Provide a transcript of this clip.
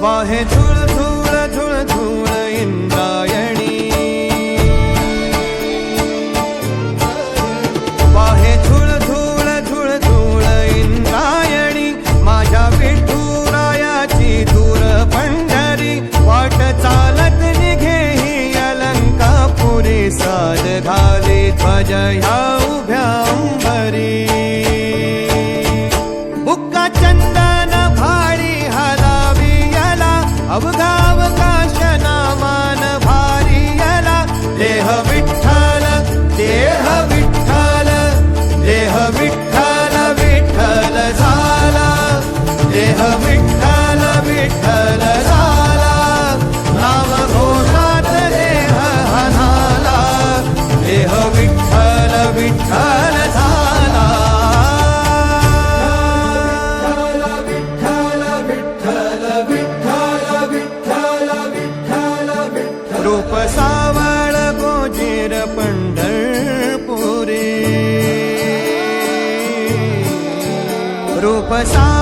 वाहे झुळ झुळ झुळ झुळ इंद्रायणी, वाहे झुळ झुळ झुळ झुळ इंद्रायणी, माझ्या विठुरायाची दूर पंढरी, वाट चालत निघे ही अलंकापुरी, साज घाली ध्वज ह्या उभ्या अंबरी, बुक्का चंदन भाळी हलावी याला, अवघावकाश नामान भारी याला, देह विठ्ठल देह विठ्ठल देह विठ्ठल विठ्ठल झाला, देह विठ्ठल विठ्ठल झाला, नाम घोषात देह हनाला, देह विठ्ठल विठ्ठल झाला, रूप सावळ गोजीर पंढरपुरी, रूप सा